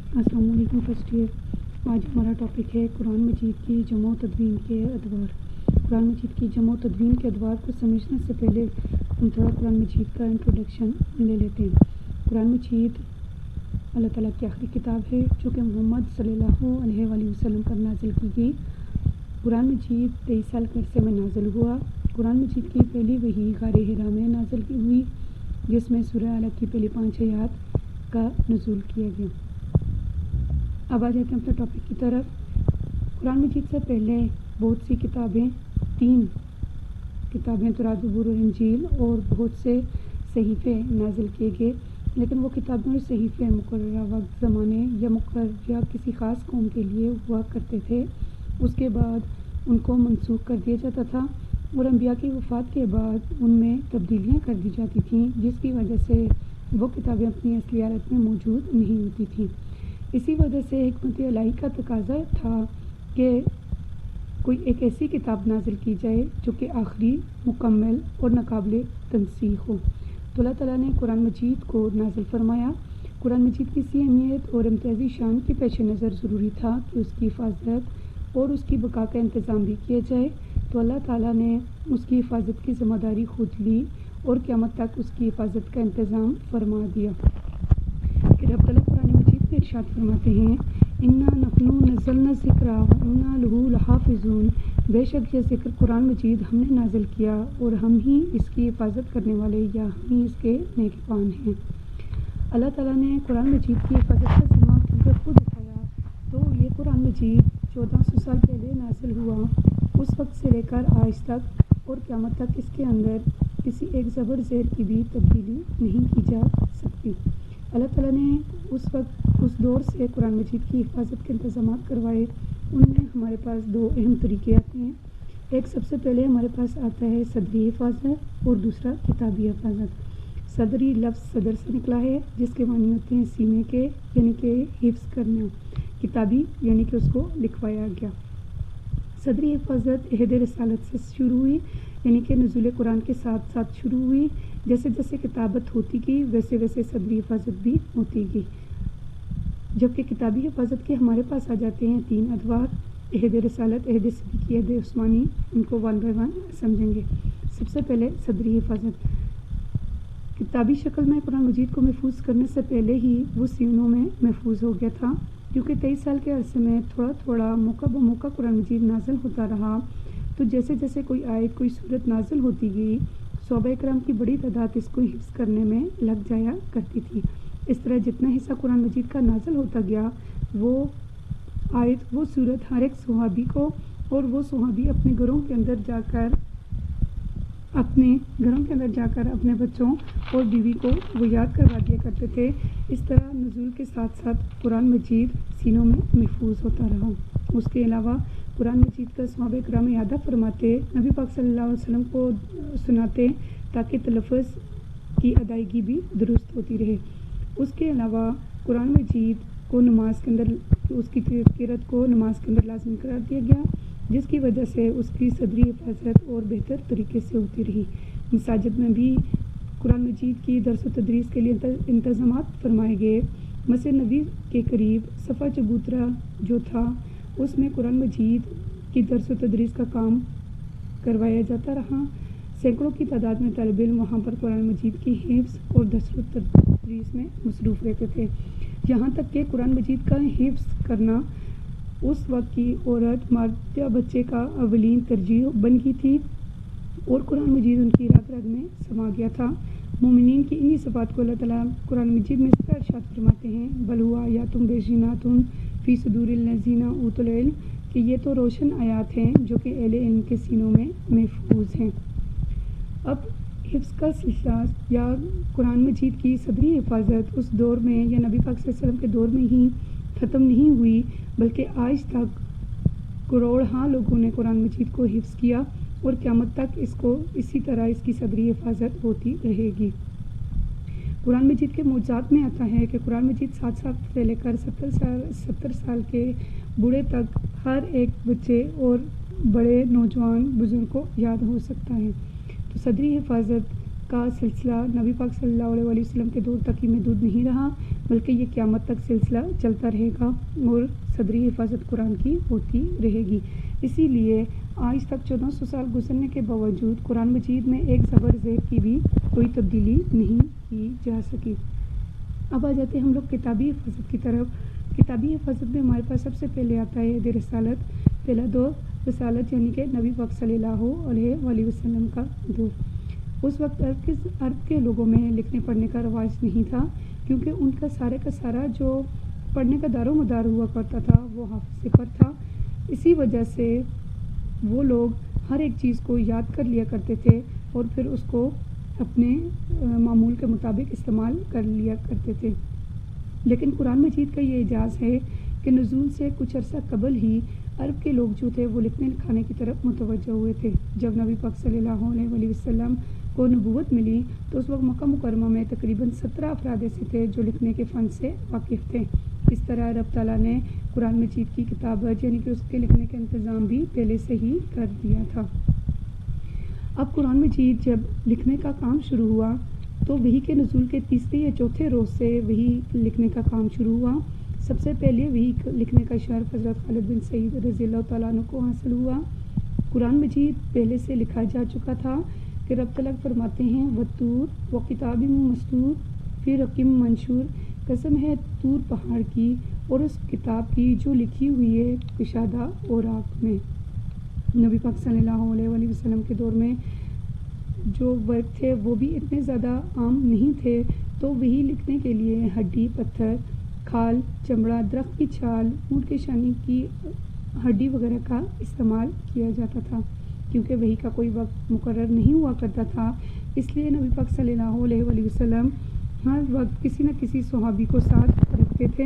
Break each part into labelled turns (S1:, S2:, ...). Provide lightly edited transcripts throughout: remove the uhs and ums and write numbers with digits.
S1: السلام علیکم first year. آج ہمارا ٹاپک ہے قرآن مجید کی جمع و تدوین کے ادوار۔ قرآن مجید کی جمع و تدوین کے ادوار کو سمجھنے سے پہلے ہم تھوڑا قرآن مجید کا انٹروڈکشن لے لیتے ہیں۔ قرآن مجید اللہ تعالیٰ کی آخری کتاب ہے جو کہ محمد صلی اللہ علیہ وآلہ وسلم پر نازل کی گئی۔ قرآن مجید 23 سال کے عرصے میں نازل ہوا۔ قرآن مجید کی پہلی وحی غار حرا میں نازل ہوئی، جس میں سورہ علق کی پہلی 5 آیات کا نزول کیا گیا۔ اب آ جاتے ہیں اپنے ٹاپک کی طرف۔ قرآن مجید سے پہلے بہت سی کتابیں، 3 کتابیں توراۃ، زبور اور انجیل، اور بہت سے صحیفے نازل کیے گئے، لیکن وہ کتابیں اور صحیفے مقررہ وقت، زمانے یا مقرر یا کسی خاص قوم کے لیے ہوا کرتے تھے۔ اس کے بعد ان کو منسوخ کر دیا جاتا تھا اور انبیاء کی وفات کے بعد ان میں تبدیلیاں کر دی جاتی تھیں، جس کی وجہ سے وہ کتابیں اپنی اصلی حالت میں موجود نہیں ہوتی تھیں۔ اسی وجہ سے حکمت الہی کا تقاضا تھا کہ کوئی ایک ایسی کتاب نازل کی جائے جو کہ آخری، مکمل اور ناقابل تنسیخ ہو۔ تو اللہ تعالیٰ نے قرآن مجید کو نازل فرمایا۔ قرآن مجید کی اسی اہمیت اور امتیازی شان کے پیش نظر ضروری تھا کہ اس کی حفاظت اور اس کی بقا کا انتظام بھی کیا جائے، تو اللہ تعالیٰ نے اس کی حفاظت کی ذمہ داری خود لی اور قیامت تک اس کی حفاظت کا انتظام فرما دیا۔ کہ رب تعالیٰ قرآن مجید میں ارشاد فرماتے ہیں، اِنَّا نَحْنُ نَزَّلْنَا الذِّکْرَ وَإِنَّا لَهُ لَحَافِظُونَ، بے شک یہ ذکر قرآن مجید ہم نے نازل کیا اور ہم ہی اس کی حفاظت کرنے والے یا ہم ہی اس کے نگہبان ہیں۔ اللہ تعالیٰ نے قرآن مجید کی حفاظت کا ذمہ کیونکہ خود اٹھایا، تو یہ قرآن مجید 1400 سال پہلے نازل ہوا، اس وقت سے لے کر آج تک اور قیامت تک اس کے اندر کسی ایک زبر زیر کی بھی تبدیلی نہیں کی جا سکتی۔ اللہ تعالیٰ نے اس وقت اس دور سے قرآن مجید کی حفاظت کے انتظامات کروائے۔ ان میں ہمارے پاس 2 اہم طریقے آتے ہیں۔ ایک سب سے پہلے ہمارے پاس آتا ہے صدری حفاظت اور دوسرا کتابی حفاظت۔ صدری لفظ صدر سے نکلا ہے، جس کے معنی ہوتے ہیں سینے کے، یعنی کہ حفظ کرنا، کتابی یعنی کہ اس کو لکھوایا گیا۔ صدری حفاظت عہد رسالت سے شروع ہوئی، یعنی کہ نزول قرآن کے ساتھ ساتھ شروع ہوئی۔ جیسے جیسے کتابت ہوتی گئی ویسے ویسے صدری حفاظت بھی ہوتی گئی، جبکہ کتابی حفاظت کے ہمارے پاس آ جاتے ہیں 3 ادوار: عہد رسالت، عہد صدیقی، عہد عثمانی۔ ان کو 1 بائی 1 سمجھیں گے۔ سب سے پہلے صدری حفاظت۔ کتابی شکل میں قرآن مجید کو محفوظ کرنے سے پہلے ہی وہ سینوں میں محفوظ ہو گیا تھا، کیونکہ 23 سال کے عرصے میں تھوڑا تھوڑا موقع بموقع قرآن مجید نازل ہوتا رہا، تو جیسے جیسے کوئی آیت، کوئی صورت نازل ہوتی گئی، صحابہ کرام کی بڑی تعداد اس کو حفظ کرنے میں لگ جایا کرتی تھی۔ اس طرح جتنا حصہ قرآن مجید کا نازل ہوتا گیا، وہ آیت، وہ صورت ہر ایک صحابی کو، اور وہ صحابی اپنے گھروں کے اندر جا کر اپنے بچوں اور بیوی کو وہ یاد کروا دیا کرتے تھے۔ اس طرح نزول کے ساتھ ساتھ قرآن مجید سینوں میں محفوظ ہوتا رہا۔ اس کے علاوہ قرآن مجید کا صحابہ کرام اعادہ فرماتے، نبی پاک صلی اللہ علیہ وسلم کو سناتے، تاکہ تلفظ کی ادائیگی بھی درست ہوتی رہے۔ اس کے علاوہ قرآن مجید کو نماز کے اندر، اس کی قرأت کو نماز کے اندر لازمی قرار دیا گیا، جس کی وجہ سے اس کی صدری حفاظت اور بہتر طریقے سے ہوتی رہی۔ مساجد میں بھی قرآن مجید کی درس و تدریس کے لیے انتظامات فرمائے گئے۔ مسجد نبی کے قریب صفا چبوترا جو تھا، اس میں قرآن مجید کی درس و تدریس کا کام کروایا جاتا رہا۔ سینکڑوں کی تعداد میں طالب علم وہاں پر قرآن مجید کی حفظ اور درس و تدریس میں مصروف رہتے تھے، یہاں تک کہ قرآن مجید کا حفظ کرنا اس وقت کی عورت، مرد یا بچے کا اولین ترجیح بن گئی تھی، اور قرآن مجید ان کی رگ رگ میں سما گیا تھا۔ مومنین کی انہی صفات کو اللہ تعالیٰ قرآن مجید میں اس طرح ارشاد فرماتے ہیں، بل ہوا آیاتٌ بینات فی صدور الذین اوتوا العلم، کہ یہ تو روشن آیات ہیں جو کہ اہل علم کے سینوں میں محفوظ ہیں۔ اب حفظ کا سلسلہ یا قرآن مجید کی صدری حفاظت اس دور میں یا نبی پاک صلی اللہ علیہ وسلم کے دور میں ہی ختم نہیں ہوئی، بلکہ آج تک کروڑہا لوگوں نے قرآن مجید کو حفظ کیا، اور قیامت تک اس کو اسی طرح اس کی صدری حفاظت ہوتی رہے گی۔ قرآن مجید کے معجزات میں آتا ہے کہ قرآن مجید 7 سال سے لے کر 70 سال کے بوڑھے تک ہر ایک بچے اور بڑے نوجوان بزرگ کو یاد ہو سکتا ہے۔ تو صدری حفاظت کا سلسلہ نبی پاک صلی اللہ علیہ وسلم کے دور تک ہی محدود نہیں رہا، بلکہ یہ قیامت تک سلسلہ چلتا رہے گا اور صدری حفاظت قرآن کی ہوتی رہے گی۔ اسی لیے آج تک 1400 سال گزرنے کے باوجود قرآن مجید میں ایک زبر زیر کی بھی کوئی تبدیلی نہیں کی جا سکی۔ اب آ جاتے ہیں ہم لوگ کتابی حفاظت کی طرف۔ کتابی حفاظت میں ہمارے پاس سب سے پہلے آتا ہے عہد رسالت، پہلا دور رسالت یعنی کہ نبی پاک صلی اللہ علیہ وآلہ وسلم کا دور۔ اس وقت عرب کے لوگوں میں لکھنے پڑھنے کا رواج نہیں تھا، کیونکہ ان کا سارا جو پڑھنے کا دار و مدار ہوا کرتا تھا وہ حافظ پر تھا۔ اسی وجہ سے وہ لوگ ہر ایک چیز کو یاد کر لیا کرتے تھے اور پھر اس کو اپنے معمول کے مطابق استعمال کر لیا کرتے تھے۔ لیکن قرآن مجید کا یہ اعجاز ہے کہ نزول سے کچھ عرصہ قبل ہی عرب کے لوگ جو تھے وہ لکھنے لکھانے کی طرف متوجہ ہوئے تھے۔ جب نبی پاک صلی اللہ علیہ وآلہ وسلم کو نبوت ملی تو اس وقت مکہ مکرمہ میں تقریباً 17 افراد ایسے تھے جو لکھنے کے فن سے واقف تھے۔ اس طرح رب تعالیٰ نے قرآن مجید کی کتابت یعنی کہ اس کے لکھنے کا انتظام بھی پہلے سے ہی کر دیا تھا۔ اب قرآن مجید جب لکھنے کا کام شروع ہوا تو وحی کے نزول کے تیسرے یا چوتھے روز سے وحی لکھنے کا کام شروع ہوا۔ سب سے پہلے وحی لکھنے کا شرف حضرت خالد بن سعید رضی اللہ تعالیٰ عنہ کو حاصل ہوا۔ قرآن مجید پہلے سے لکھا جا چکا تھا کہ رب تعالیٰ فرماتے ہیں وَالطُّورِ وَکِتَابٍ مَّسْطُورٍ فِی رَقٍّ مَّنشُورٍ، قسم ہے طور پہاڑ کی اور اس کتاب کی جو لکھی ہوئی ہے کشادہ اوراق میں۔ نبی پاک صلی اللہ علیہ وآلہ وسلم کے دور میں جو ورق تھے وہ بھی اتنے زیادہ عام نہیں تھے، تو وہی لکھنے کے لیے ہڈی، پتھر، کھال، چمڑا، درخت کی چھال، اونٹ کے شانی کی ہڈی وغیرہ کا استعمال کیا جاتا تھا۔ کیونکہ وہی کا کوئی وقت مقرر نہیں ہوا کرتا تھا، اس لیے نبی پاک صلی اللہ علیہ وآلہ وسلم ہر وقت کسی نہ کسی صحابی کو ساتھ رکھتے تھے۔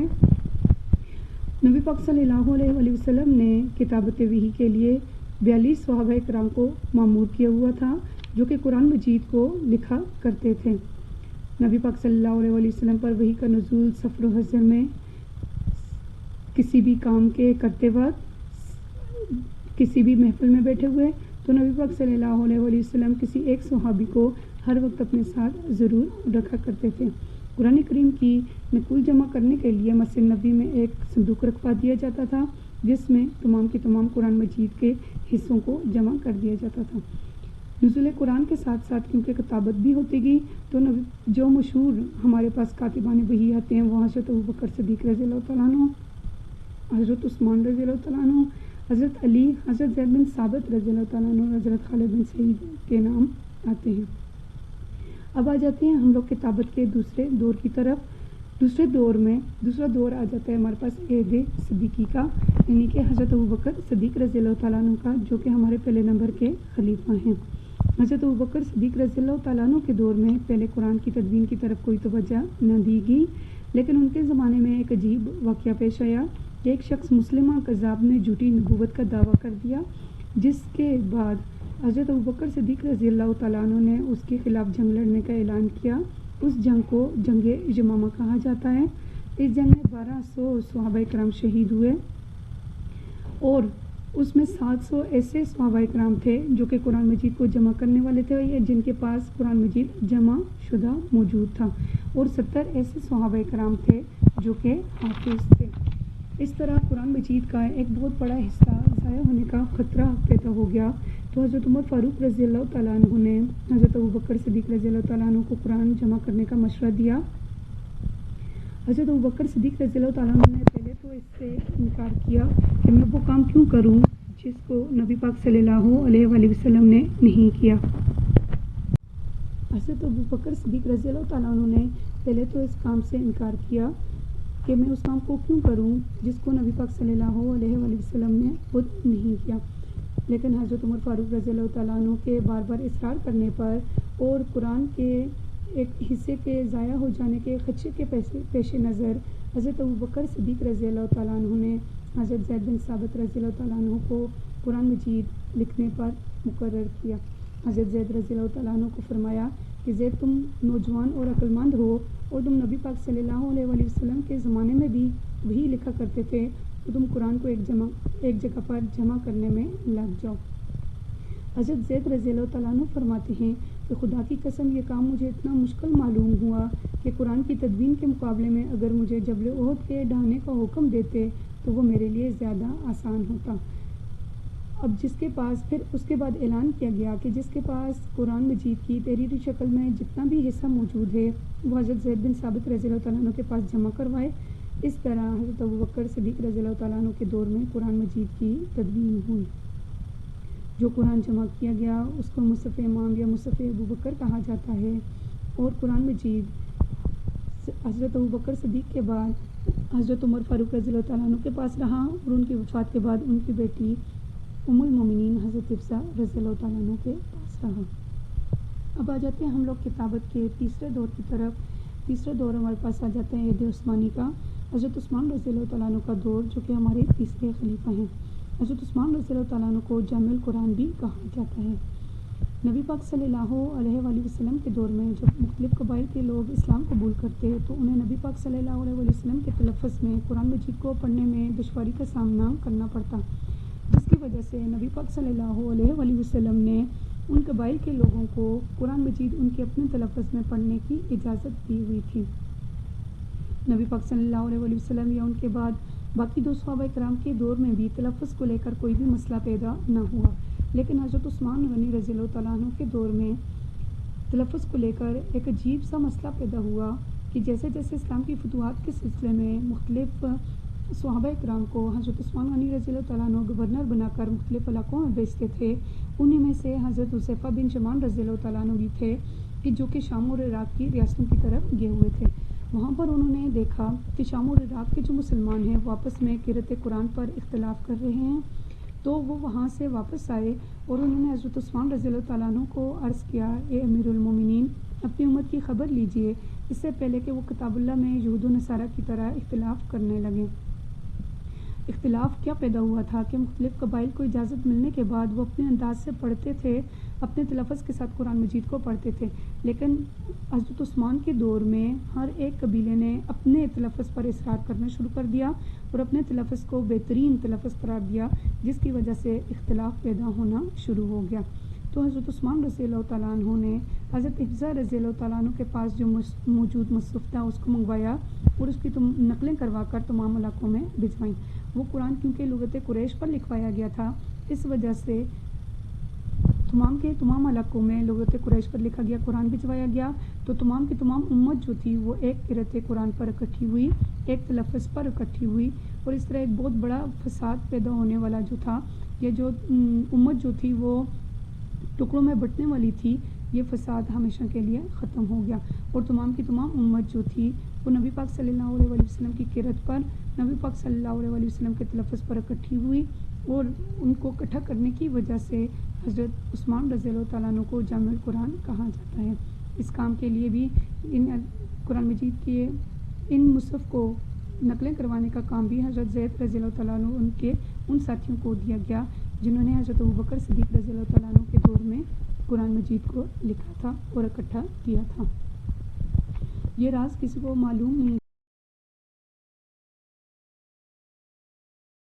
S1: نبی پاک صلی اللہ علیہ وآلہ وسلم نے کتابت وحی کے لیے 42 صحابہ کرام کو مامور کیا ہوا تھا جو کہ قرآن مجید کو لکھا کرتے تھے۔ نبی پاک صلی اللہ علیہ وآلہ وسلم پر وحی کا نزول سفر و حضر میں کسی بھی کام کے کرتے وقت کسی بھی محفل میں بیٹھے ہوئے تو نبی پاک صلی اللہ علیہ وآلہ وسلم کسی ایک صحابی کو ہر وقت اپنے ساتھ ضرور رکھا کرتے تھے۔ قرآن کریم کی نقول جمع کرنے کے لیے مسجد نبوی میں ایک صندوق رکھوا دیا جاتا تھا جس میں تمام کی تمام قرآن مجید کے حصوں کو جمع کر دیا جاتا تھا۔ نزول قرآن کے ساتھ ساتھ کیونکہ کتابت بھی ہوتی گئی تو جو مشہور ہمارے پاس کاتبان وحی آتے ہیں وہ حضرت ابوبکر صدیق رضی اللہ تعالیٰ عنہ، حضرت عثمان رضی اللہ تعالیٰ عنہ، حضرت علی، حضرت زید بن ثابت رضی اللہ تعالیٰ عنہ اور حضرت خالد بن سعید کے نام آتے ہیں۔ اب آ جاتے ہیں ہم لوگ کتابت کے دوسرے دور کی طرف۔ دوسرا دور آ جاتا ہے ہمارے پاس عہد صدیقی کا، یعنی کہ حضرت ابوبکر صدیق رضی اللہ تعالیٰ عنہ کا، جو کہ ہمارے پہلے نمبر کے خلیفہ ہیں۔ حضرت ابوبکر صدیق رضی اللہ تعالیٰ عنہ کے دور میں پہلے قرآن کی تدوین کی طرف کوئی توجہ نہ دی گئی، لیکن ان کے زمانے میں ایک عجیب واقعہ پیش آیا کہ ایک شخص مسلمہ کذاب نے جھوٹی نبوت کا دعویٰ کر دیا، جس کے بعد حضرت ابوبکر صدیق رضی اللہ تعالیٰ عنہ نے اس کے خلاف جنگ لڑنے کا اعلان کیا۔ اس جنگ کو جنگ یمامہ کہا جاتا ہے۔ اس جنگ میں 1200 صحابہ کرام شہید ہوئے اور اس میں 700 ایسے صحابہ کرام تھے جو کہ قرآن مجید کو جمع کرنے والے تھے یا جن کے پاس قرآن مجید جمع شدہ موجود تھا، اور 70 ایسے صحابہ کرام تھے جو کہ حافظ تھے۔ اس طرح قرآن مجید کا ایک بہت بڑا حصہ ضائع ہونے کا خطرہ پیدا ہو گیا، تو حضرت عمر فاروق رضی اللہ تعالیٰ عنہ نے حضرت ابوبکر صدیق رضی اللہ تعالیٰ عنہ کو قرآن جمع کرنے کا مشورہ دیا۔ حضرت ابوبکر صدیق رضی اللہ تعالیٰ عنہ نے پہلے تو اس سے انکار کیا کہ میں وہ کام کیوں کروں جس کو نبی پاک صلی اللہ علیہ وآلہ وسلم نے نہیں کیا۔ حضرت ابوبکر صدیق رضی اللہ تعالیٰ عنہ نے پہلے تو اس کام سے انکار کیا کہ میں اس کام کو کیوں کروں جس کو نبی پاک صلی اللہ علیہ وآلہ وسلم نے خود نہیں کیا، لیکن حضرت عمر فاروق رضی اللہ تعالیٰ عنہ کے بار بار اصرار کرنے پر اور قرآن کے ایک حصے کے ضائع ہو جانے کے خدشے کے پیش نظر حضرت ابوبکر صدیق رضی اللہ تعالیٰ عنہ نے حضرت زید بن ثابت رضی اللہ تعالیٰ عنہ کو قرآن مجید لکھنے پر مقرر کیا۔ حضرت زید رضی اللہ تعالیٰ عنہ کو فرمایا کہ زید تم نوجوان اور عقلمند ہو اور تم نبی پاک صلی اللہ علیہ وآلہ وسلم کے زمانے میں بھی وہی لکھا کرتے تھے، تو تم قرآن کو ایک جگہ پر جمع کرنے میں لگ جاؤ۔ حضرت زید رضی اللہ تعالیٰ عنہ فرماتے ہیں کہ خدا کی قسم یہ کام مجھے اتنا مشکل معلوم ہوا کہ قرآن کی تدوین کے مقابلے میں اگر مجھے جبل احد کے ڈھانے کا حکم دیتے تو وہ میرے لیے زیادہ آسان ہوتا۔ اب جس کے پاس پھر اس کے بعد اعلان کیا گیا کہ جس کے پاس قرآن مجید کی تحریری شکل میں جتنا بھی حصہ موجود ہے وہ حضرت زید بن ثابت رضی اللہ تعالیٰ عنہ کے پاس جمع کروائے۔ اس طرح حضرت ابوبکر صدیق رضی اللہ تعالیٰ عنہ کے دور میں قرآن مجید کی تدوین ہوئی۔ جو قرآن جمع کیا گیا اس کو مصحف امام یا مصحف ابوبکر کہا جاتا ہے، اور قرآن مجید حضرت ابوبکر صدیق کے بعد حضرت عمر فاروق رضی اللہ تعالیٰ عنہ کے پاس رہا، اور ان کی وفات کے بعد ان کی بیٹی ام المومنین حضرت حفصہ رضی اللہ تعالیٰ عنہ کے پاس رہا۔ اب آ جاتے ہیں ہم لوگ کتابت کے تیسرے دور کی طرف۔ تیسرا دور ہمارے پاس آ جاتے ہیں عہد عثمانی کا، حضرت عثمان رضی اللہ تعالیٰ عنہ کا دور، جو کہ ہمارے تیسرے خلیفہ ہیں۔ حضرت عثمان رضی اللہ تعالیٰ عنہ کو جامع القرآن بھی کہا جاتا ہے۔ نبی پاک صلی اللہ علیہ وآلہ وسلم کے دور میں جب مختلف قبائل کے لوگ اسلام قبول کرتے تو انہیں نبی پاک صلی اللہ علیہ وآلہ وسلم کے تلفظ میں قرآن مجید کو پڑھنے میں دشواری کا سامنا کرنا پڑتا، جس کی وجہ سے نبی پاک صلی اللہ علیہ وآلہ وسلم نے ان قبائل کے لوگوں کو قرآن مجید ان کے اپنے تلفظ میں پڑھنے کی اجازت دی ہوئی تھی۔ نبی پاک صلی اللہ علیہ وآلہ وسلم یا ان کے بعد باقی دو صحابہ کرام کے دور میں بھی تلفظ کو لے کر کوئی بھی مسئلہ پیدا نہ ہوا، لیکن حضرت عثمان غنی رضی اللہ تعالیٰ عنہ کے دور میں تلفظ کو لے کر ایک عجیب سا مسئلہ پیدا ہوا کہ جیسے جیسے اسلام کی فتوحات کے سلسلے میں مختلف صحابہ کرام کو حضرت عثمان غنی رضی اللہ تعالیٰ عنہ گورنر بنا کر مختلف علاقوں میں بھیجتے تھے، انہیں میں سے حضرت حذیفہ بن یمان رضی اللہ تعالیٰ عنہ بھی تھے کہ جو کہ شام اور عراق کی ریاستوں کی طرف گئے ہوئے تھے۔ وہاں پر انہوں نے دیکھا کہ شام اور عراق کے جو مسلمان ہیں وہ آپس میں قرأت قرآن پر اختلاف کر رہے ہیں، تو وہ وہاں سے واپس آئے اور انہوں نے حضرت عثمان رضی اللہ تعالیٰ عنہ کو عرض کیا، اے امیر المومنین، اپنی امت کی خبر لیجئے اس سے پہلے کہ وہ کتاب اللہ میں یہود و نصارہ کی طرح اختلاف کرنے لگیں۔ اختلاف کیا پیدا ہوا تھا کہ مختلف قبائل کو اجازت ملنے کے بعد وہ اپنے انداز سے پڑھتے تھے، اپنے تلفظ کے ساتھ قرآن مجید کو پڑھتے تھے، لیکن حضرت عثمان کے دور میں ہر ایک قبیلے نے اپنے تلفظ پر اصرار کرنا شروع کر دیا اور اپنے تلفظ کو بہترین تلفظ قرار دیا، جس کی وجہ سے اختلاف پیدا ہونا شروع ہو گیا۔ تو حضرت عثمان رضی اللہ تعالیٰ عنہ نے حضرت حفصہ رضی اللہ تعالیٰ عنہ کے پاس جو موجود مصحف تھا اس کو منگوایا اور اس کی نقلیں کروا کر تمام علاقوں میں بھجوائیں۔ وہ قرآن کیونکہ لغت قریش پر لکھوایا گیا تھا، اس وجہ سے تمام علاقوں میں لغت قریش پر لکھا گیا قرآن بھجوایا گیا، تو تمام کی تمام امت جو تھی وہ ایک قرأت قرآن پر اکٹھی ہوئی، ایک تلفظ پر اکٹھی ہوئی، اور اس طرح ایک بہت بڑا فساد پیدا ہونے والا جو تھا، یہ جو امت جو تھی وہ ٹکڑوں میں بٹنے والی تھی، یہ فساد ہمیشہ کے لیے ختم ہو گیا، اور تمام کی تمام امت جو تھی وہ نبی پاک صلی اللہ علیہ وآلہ وسلم کی قرأت پر، نبی پاک صلی اللہ علیہ وآلہ وسلم کے تلفظ پر اکٹھی ہوئی، اور ان کو اکٹھا کرنے کی وجہ سے حضرت عثمان رضی اللہ تعالیٰ عنہ کو جامع القرآن کہا جاتا ہے۔ اس کام کے لیے بھی ان قرآن مجید کے ان مصحف کو نقلیں کروانے کا کام بھی حضرت زید رضی اللہ تعالیٰ عنہ ان ساتھیوں کو دیا گیا جنہوں نے حضرت ابوبکر صدیق رضی اللہ تعالیٰ عنہ کے دور میں قرآن مجید کو لکھا تھا اور اکٹھا کیا تھا۔ یہ راز کسی کو معلوم نہیں